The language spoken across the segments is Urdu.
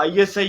ISI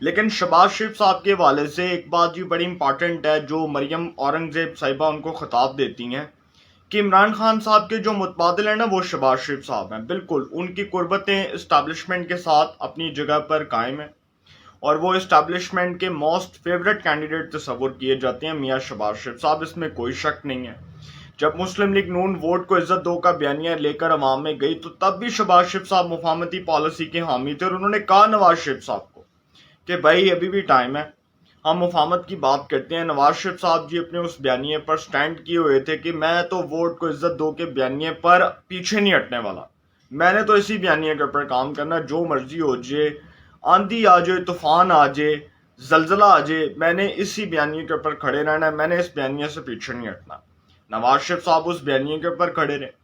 لیکن شہباز شریف صاحب کے حوالے سے ایک بات جی بڑی امپارٹنٹ ہے جو مریم اورنگزیب صاحبہ ان کو خطاب دیتی ہیں کہ عمران خان صاحب کے جو متبادل ہیں نا وہ شہباز شریف صاحب ہیں. بالکل ان کی قربتیں اسٹیبلشمنٹ کے ساتھ اپنی جگہ پر قائم ہیں اور وہ اسٹیبلشمنٹ کے موسٹ فیوریٹ کینڈیڈیٹ تصور کیے جاتے ہیں میاں شہباز شریف صاحب. اس میں کوئی شک نہیں ہے. جب مسلم لیگ نون ووٹ کو عزت دو کا بیانیہ لے کر عوام میں گئی تو تب بھی شہباز شریف صاحب مفاہمتی پالیسی کے حامی تھے اور انہوں نے کہا نواز شریف صاحب کو کہ بھائی ابھی بھی ٹائم ہے, ہم مفاہمت کی بات کرتے ہیں. نواز شریف صاحب جی اپنے اس بیانیے پر سٹینڈ کیے ہوئے تھے کہ میں تو ووٹ کو عزت دو کے بیانیے پر پیچھے نہیں ہٹنے والا, میں نے تو اسی بیانیے کے اوپر کام کرنا, جو مرضی ہو جائے, آندھی آ جائے, طوفان آ جائے, زلزلہ آ جائے, میں نے اسی بیانیے کے اوپر کھڑے رہنا ہے, میں نے اس بیانیے سے پیچھے نہیں ہٹنا. نواز شریف صاحب اس بیانیے کے اوپر کھڑے رہے.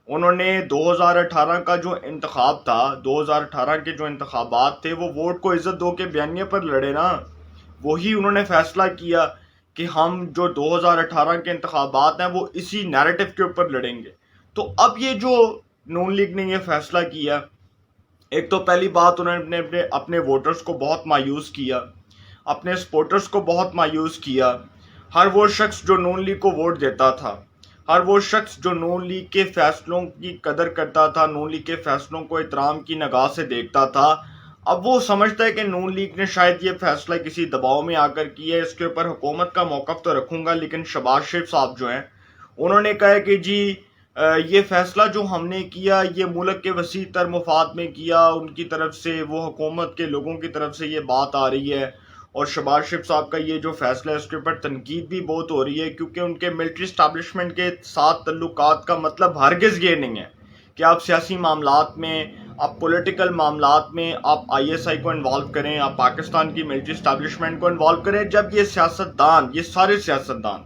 انہوں نے 2018 کا جو انتخاب تھا, 2018 کے جو انتخابات تھے وہ ووٹ کو عزت دو کے بیانیے پر لڑے نا. وہی انہوں نے فیصلہ کیا کہ ہم جو 2018 کے انتخابات ہیں وہ اسی نیریٹو کے اوپر لڑیں گے. تو اب یہ جو نون لیگ نے یہ فیصلہ کیا, ایک تو پہلی بات انہوں نے اپنے ووٹرز کو بہت مایوس کیا, اپنے سپورٹرز کو بہت مایوس کیا. ہر وہ شخص جو نون لیگ کو ووٹ دیتا تھا, ہر وہ شخص جو نون لیگ کے فیصلوں کی قدر کرتا تھا, نون لیگ کے فیصلوں کو احترام کی نگاہ سے دیکھتا تھا, اب وہ سمجھتا ہے کہ نون لیگ نے شاید یہ فیصلہ کسی دباؤ میں آ کر کیا ہے, اس کے اوپر حکومت کا موقف تو رکھوں گا. لیکن شہباز شریف صاحب جو ہیں انہوں نے کہا کہ جی یہ فیصلہ جو ہم نے کیا یہ ملک کے وسیع تر مفاد میں کیا. ان کی طرف سے, وہ حکومت کے لوگوں کی طرف سے یہ بات آ رہی ہے اور شہباز شریف صاحب کا یہ جو فیصلہ ہے اس کے اوپر تنقید بھی بہت ہو رہی ہے, کیونکہ ان کے ملٹری اسٹیبلشمنٹ کے ساتھ تعلقات کا مطلب ہرگز یہ نہیں ہے کہ آپ سیاسی معاملات میں, آپ پولیٹیکل معاملات میں آپ آئی ایس آئی کو انوالو کریں, آپ پاکستان کی ملٹری اسٹیبلشمنٹ کو انوالو کریں. جب یہ سیاستدان, یہ سارے سیاستدان,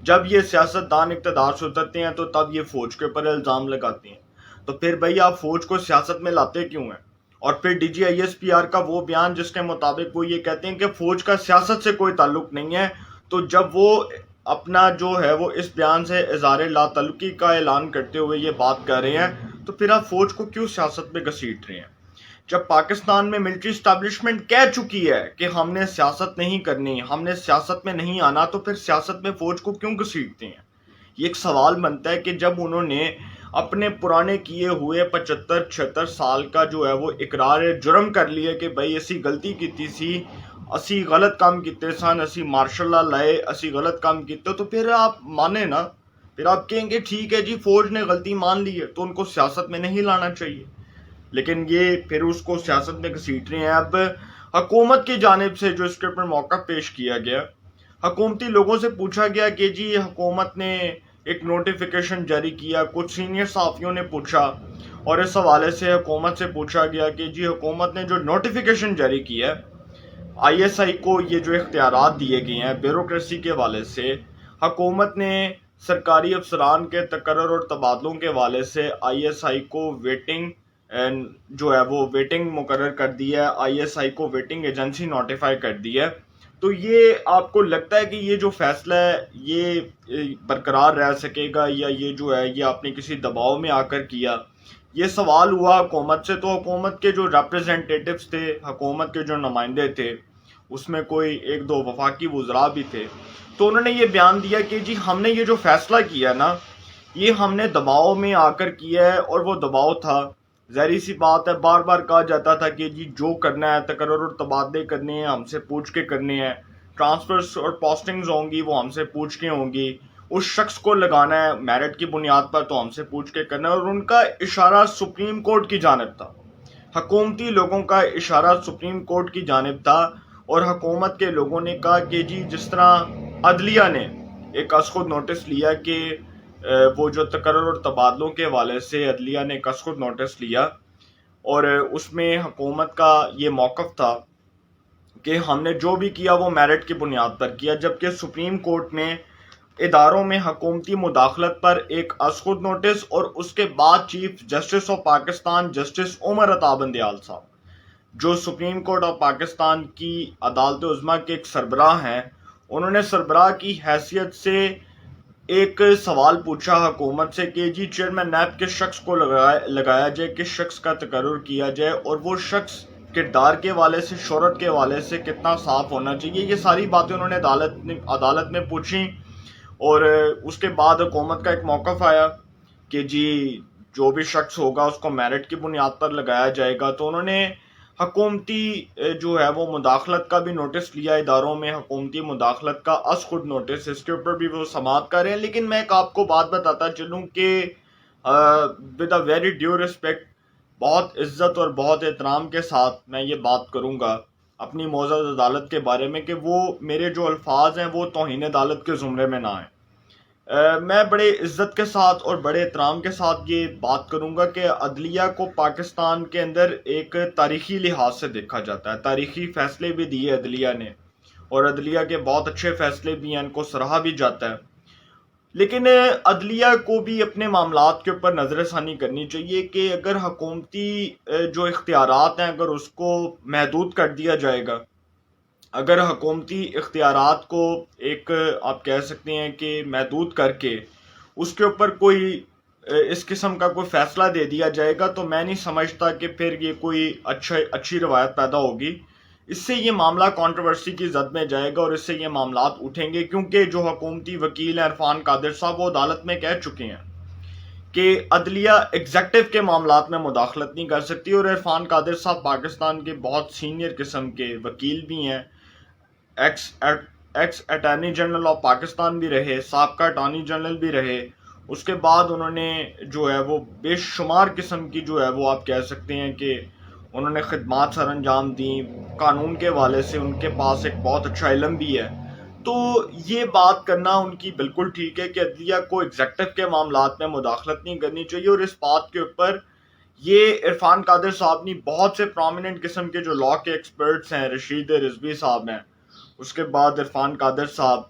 جب یہ سیاستدان اقتدار سے اترتے ہیں تو تب یہ فوج کے اوپر الزام لگاتے ہیں. تو پھر بھائی آپ فوج کو سیاست میں لاتے کیوں ہیں؟ اور پھر D G I S P R کا وہ بیان جس کے مطابق وہ یہ کہتے ہیں کہ فوج کا سیاست سے کوئی تعلق نہیں ہے, تو جب وہ اپنا جو ہے وہ اس بیان سے اظہار لا تعلقی کا اعلان کرتے ہوئے یہ بات کر رہے ہیں, تو پھر آپ فوج کو کیوں سیاست میں گھسیٹ رہے ہیں؟ جب پاکستان میں ملٹری اسٹیبلشمنٹ کہہ چکی ہے کہ ہم نے سیاست نہیں کرنی, ہم نے سیاست میں نہیں آنا, تو پھر سیاست میں فوج کو کیوں گھسیٹتے ہیں؟ یہ ایک سوال بنتا ہے کہ جب انہوں نے اپنے پرانے کیے ہوئے 75-76 سال کا جو ہے وہ اقرار جرم کر لیا کہ بھائی اسی غلطی کیتی سی, اسی غلط کام کیتے سن, اسی مارشل لا لائے, اسی غلط کام کیتے, تو پھر آپ مانے نا, پھر آپ کہیں گے ٹھیک ہے جی فوج نے غلطی مان لی ہے تو ان کو سیاست میں نہیں لانا چاہیے. لیکن یہ پھر اس کو سیاست میں گھسیٹ رہے ہیں. اب حکومت کی جانب سے جو اس کے اوپر موقع پیش کیا گیا, حکومتی لوگوں سے پوچھا گیا کہ جی حکومت نے ایک نوٹیفیکیشن جاری کیا, کچھ سینئر صحافیوں نے پوچھا اور اس حوالے سے حکومت سے پوچھا گیا کہ جی حکومت نے جو نوٹیفیکیشن جاری کیا ہے, آئی ایس آئی کو یہ جو اختیارات دیے گئے ہیں بیوروکریسی کے حوالے سے, حکومت نے سرکاری افسران کے تقرر اور تبادلوں کے حوالے سے آئی ایس آئی کو ویٹنگ جو ہے وہ ویٹنگ مقرر کر دی ہے, آئی ایس آئی کو ویٹنگ ایجنسی نوٹیفائی کر دی ہے. تو یہ آپ کو لگتا ہے کہ یہ جو فیصلہ ہے یہ برقرار رہ سکے گا, یا یہ جو ہے یہ آپ نے کسی دباؤ میں آ کر کیا؟ یہ سوال ہوا حکومت سے. تو حکومت کے جو ریپریزنٹیٹیوز تھے, حکومت کے جو نمائندے تھے, اس میں کوئی 1-2 وفاقی وزراء بھی تھے, تو انہوں نے یہ بیان دیا کہ جی ہم نے یہ جو فیصلہ کیا نا یہ ہم نے دباؤ میں آ کر کیا ہے, اور وہ دباؤ تھا, ظاہری سی بات ہے, بار بار کہا جاتا تھا کہ جی جو کرنا ہے تقرر اور تبادلے کرنے ہیں ہم سے پوچھ کے کرنے ہیں, ٹرانسفرز اور پوسٹنگز ہوں گی وہ ہم سے پوچھ کے ہوں گی, اس شخص کو لگانا ہے میرٹ کی بنیاد پر تو ہم سے پوچھ کے کرنا ہے. اور ان کا اشارہ سپریم کورٹ کی جانب تھا, حکومتی لوگوں کا اشارہ سپریم کورٹ کی جانب تھا, اور حکومت کے لوگوں نے کہا کہ جی جس طرح عدلیہ نے ایک از خود نوٹس لیا کہ وہ جو تقرر اور تبادلوں کے حوالے سے عدلیہ نے کس خود نوٹس لیا, اور اس میں حکومت کا یہ موقف تھا کہ ہم نے جو بھی کیا وہ میرٹ کی بنیاد پر کیا, جبکہ سپریم کورٹ نے اداروں میں حکومتی مداخلت پر ایک از خود نوٹس, اور اس کے بعد chief justice of Pakistan justice Umar Ata Bandial صاحب جو سپریم کورٹ آف پاکستان کی عدالت عظمیٰ کے ایک سربراہ ہیں, انہوں نے سربراہ کی حیثیت سے ایک سوال پوچھا حکومت سے کہ جی چیئرمین نیب کس شخص کو لگایا جائے, کس شخص کا تقرر کیا جائے, اور وہ شخص کردار کے حوالے سے، شہرت کے حوالے سے کتنا صاف ہونا چاہیے، یہ ساری باتیں انہوں نے عدالت میں پوچھیں. اور اس کے بعد حکومت کا ایک موقف آیا کہ جی جو بھی شخص ہوگا اس کو میرٹ کی بنیاد پر لگایا جائے گا. تو انہوں نے حکومتی جو ہے وہ مداخلت کا بھی نوٹس لیا اداروں میں، حکومتی مداخلت کا از خود نوٹس، اس کے اوپر بھی وہ سماعت کر رہے ہیں. لیکن میں ایک آپ کو بات بتاتا چلوں کہ with a very due respect, بہت عزت اور بہت احترام کے ساتھ میں یہ بات کروں گا اپنی معزز عدالت کے بارے میں کہ وہ میرے جو الفاظ ہیں وہ توہین عدالت کے زمرے میں نہ آئیں. میں بڑے عزت کے ساتھ اور بڑے احترام کے ساتھ یہ بات کروں گا کہ عدلیہ کو پاکستان کے اندر ایک تاریخی لحاظ سے دیکھا جاتا ہے. تاریخی فیصلے بھی دیے عدلیہ نے، اور عدلیہ کے بہت اچھے فیصلے بھی ہیں، ان کو سراہا بھی جاتا ہے. لیکن عدلیہ کو بھی اپنے معاملات کے اوپر نظر ثانی کرنی چاہیے کہ اگر حکومتی جو اختیارات ہیں اگر اس کو محدود کر دیا جائے گا، اگر حکومتی اختیارات کو ایک آپ کہہ سکتے ہیں کہ محدود کر کے اس کے اوپر کوئی اس قسم کا کوئی فیصلہ دے دیا جائے گا، تو میں نہیں سمجھتا کہ پھر یہ کوئی اچھی روایت پیدا ہوگی. اس سے یہ معاملہ کنٹروورسی کی زد میں جائے گا اور اس سے یہ معاملات اٹھیں گے، کیونکہ جو حکومتی وکیل ہیں عرفان قادر صاحب وہ عدالت میں کہہ چکے ہیں کہ عدلیہ ایگزیکٹو کے معاملات میں مداخلت نہیں کر سکتی. اور عرفان قادر صاحب پاکستان کے بہت سینئر قسم کے وکیل بھی ہیں، x attorney general of Pakistan بھی رہے، سابقہ اٹارنی جنرل بھی رہے. اس کے بعد انہوں نے جو ہے وہ بے شمار قسم کی جو ہے وہ آپ کہہ سکتے ہیں کہ انہوں نے خدمات سر انجام دیں. قانون کے حوالے سے ان کے پاس ایک بہت اچھا علم بھی ہے. تو یہ بات کرنا ان کی بالکل ٹھیک ہے کہ عدلیہ کو ایگزیکٹو کے معاملات میں مداخلت نہیں کرنی چاہیے. اور اس بات کے اوپر یہ عرفان قادر صاحب نے بہت سے پرومیننٹ قسم کے جو لا کے ایکسپرٹس ہیں، رشید رضوی صاحب ہیں، اس کے بعد عرفان قادر صاحب،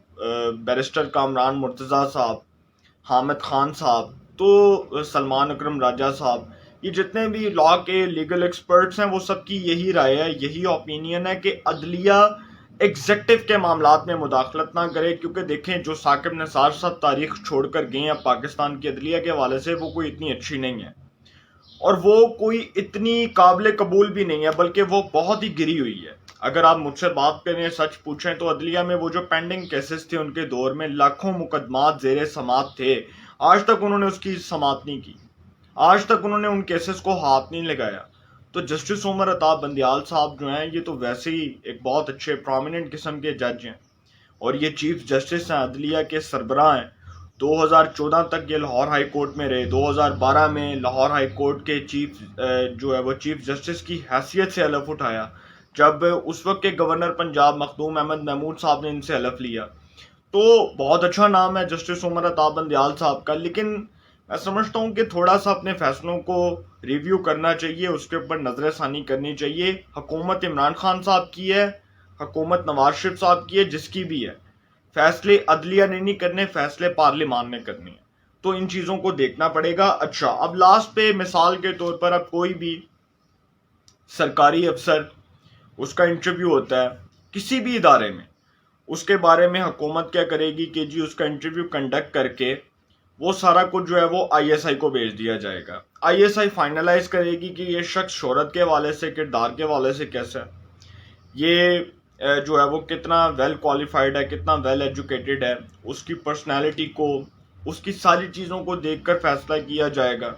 بیرسٹر کامران مرتضیٰ صاحب، حامد خان صاحب، تو سلمان اکرم راجہ صاحب، یہ جتنے بھی لا کے لیگل ایکسپرٹس ہیں وہ سب کی یہی رائے ہے، یہی اوپینین ہے کہ عدلیہ ایگزیکٹو کے معاملات میں مداخلت نہ کرے. کیونکہ دیکھیں جو ثاقب نثار صاحب تاریخ چھوڑ کر گئے ہیں پاکستان کی عدلیہ کے حوالے سے، وہ کوئی اتنی اچھی نہیں ہے اور وہ کوئی اتنی قابل قبول بھی نہیں ہے، بلکہ وہ بہت ہی گری ہوئی ہے. اگر آپ مجھ سے بات کریں، سچ پوچھیں تو عدلیہ میں وہ جو پینڈنگ کیسز تھے ان کے دور میں لاکھوں مقدمات زیر سماعت تھے، آج تک انہوں نے اس کی سماعت نہیں کی، آج تک انہوں نے ان کیسز کو ہاتھ نہیں لگایا. تو جسٹس عمر عطا بندیال صاحب جو ہیں یہ تو ویسے ہی ایک بہت اچھے پرومیننٹ قسم کے جج ہیں اور یہ چیف جسٹس ہیں، عدلیہ کے سربراہ ہیں. 2014 تک یہ لاہور ہائی کورٹ میں رہے، 2012 میں لاہور ہائی کورٹ کے چیف جو ہے وہ چیف جسٹس کی حیثیت سے حلف اٹھایا جب اس وقت کے گورنر پنجاب مخدوم احمد محمود صاحب نے ان سے حلف لیا. تو بہت اچھا نام ہے جسٹس عمر عطا بندیال صاحب کا. لیکن میں سمجھتا ہوں کہ تھوڑا سا اپنے فیصلوں کو ریویو کرنا چاہیے، اس کے اوپر نظر ثانی کرنی چاہیے. حکومت عمران خان صاحب کی ہے، حکومت نواز شریف صاحب کی ہے، جس کی بھی ہے، فیصلے عدلیہ نے نہیں کرنے، فیصلے پارلیمان نے کرنے ہیں. تو ان چیزوں کو دیکھنا پڑے گا. اچھا، اب لاسٹ پہ مثال کے طور پر اب کوئی بھی سرکاری افسر، اس کا انٹرویو ہوتا ہے کسی بھی ادارے میں، اس کے بارے میں حکومت کیا کرے گی کہ جی اس کا انٹرویو کنڈکٹ کر کے وہ سارا کچھ جو ہے وہ آئی ایس آئی کو بھیج دیا جائے گا. آئی ایس آئی فائنلائز کرے گی کہ یہ شخص شہرت کے حوالے سے، کردار کے حوالے سے کیسا ہے، یہ جو ہے وہ کتنا ویل کوالیفائڈ ہے، کتنا ویل ایجوکیٹڈ ہے، اس کی پرسنالٹی کو، اس کی ساری چیزوں کو دیکھ کر فیصلہ کیا جائے گا.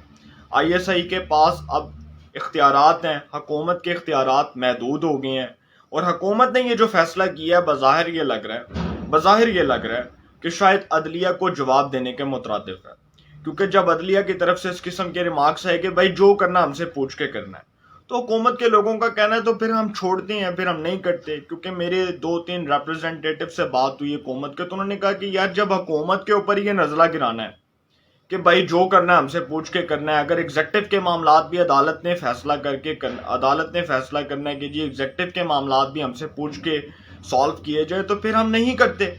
آئی ایس آئی کے پاس اب اختیارات ہیں، حکومت کے اختیارات محدود ہو گئے ہیں اور حکومت نے یہ جو فیصلہ کیا ہے بظاہر یہ لگ رہا ہے کہ شاید عدلیہ کو جواب دینے کے مترادف ہے. کیونکہ جب عدلیہ کی طرف سے اس قسم کے ریمارکس ہے کہ بھائی جو کرنا ہم سے پوچھ کے کرنا ہے، تو حکومت کے لوگوں کا کہنا ہے تو پھر ہم چھوڑتے ہیں، پھر ہم نہیں کرتے. کیونکہ میرے 2-3 ریپرزنٹیٹیو سے بات ہوئی حکومت کے، تو انہوں نے کہا کہ یار جب حکومت کے اوپر یہ نزلہ گرانا ہے کہ بھائی جو کرنا ہے ہم سے پوچھ کے کرنا ہے، اگر ایگزیکٹو کے معاملات بھی عدالت نے فیصلہ کرنا ہے کہ جی ایگزیکٹو کے معاملات بھی ہم سے پوچھ کے سالو کیے جائے، تو پھر ہم نہیں کرتے،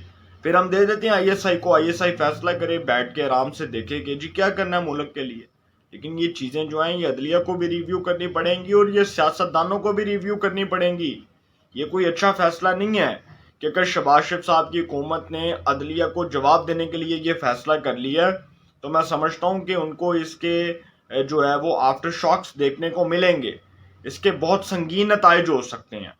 پھر ہم دے دیتے ہیں آئی ایس آئی کو، آئی ایس آئی فیصلہ کرے، بیٹھ کے آرام سے دیکھے کہ جی کیا کرنا ہے ملک کے لیے. لیکن یہ چیزیں جو ہیں یہ عدلیہ کو بھی ریویو کرنی پڑیں گی اور یہ سیاستدانوں کو بھی ریویو کرنی پڑیں گی. یہ کوئی اچھا فیصلہ نہیں ہے کہ اگر شہباز شریف صاحب کی حکومت نے عدلیہ کو جواب دینے کے لیے یہ فیصلہ کر لیا ہے، تو میں سمجھتا ہوں کہ ان کو اس کے جو ہے وہ آفٹر شاکس دیکھنے کو ملیں گے اس کے بہت سنگین نتائج ہو سکتے ہیں.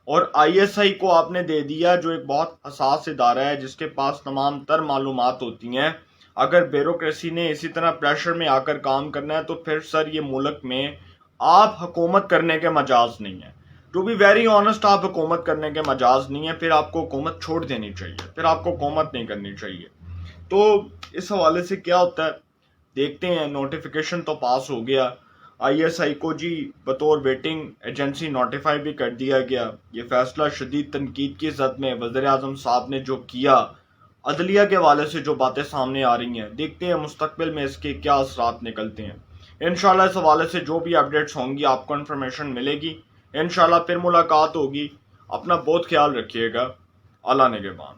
اور ISI کو آپ نے دے دیا جو ایک بہت حساس ادارہ ہے جس کے پاس تمام تر معلومات ہوتی ہیں. اگر بیوروکریسی نے اسی طرح پریشر میں آ کر کام کرنا ہے تو پھر سر یہ ملک میں آپ حکومت کرنے کے مجاز نہیں ہیں. ٹو بی ویری آنےسٹ آپ حکومت کرنے کے مجاز نہیں ہیں. پھر آپ کو حکومت چھوڑ دینی چاہیے, پھر آپ کو حکومت نہیں کرنی چاہیے. تو اس حوالے سے کیا ہوتا ہے دیکھتے ہیں. نوٹیفیکیشن تو پاس ہو گیا, ISI کو جی بطور ویٹنگ ایجنسی نوٹیفائی بھی کر دیا گیا. یہ فیصلہ شدید تنقید کی زد میں وزیر اعظم صاحب نے جو کیا, عدلیہ کے حوالے سے جو باتیں سامنے آ رہی ہیں, دیکھتے ہیں مستقبل میں اس کے کیا اثرات نکلتے ہیں. انشاءاللہ اس حوالے سے جو بھی اپڈیٹس ہوں گی آپ کو انفارمیشن ملے گی. انشاءاللہ پھر ملاقات ہوگی. اپنا بہت خیال رکھیے گا. اللہ نگہبان.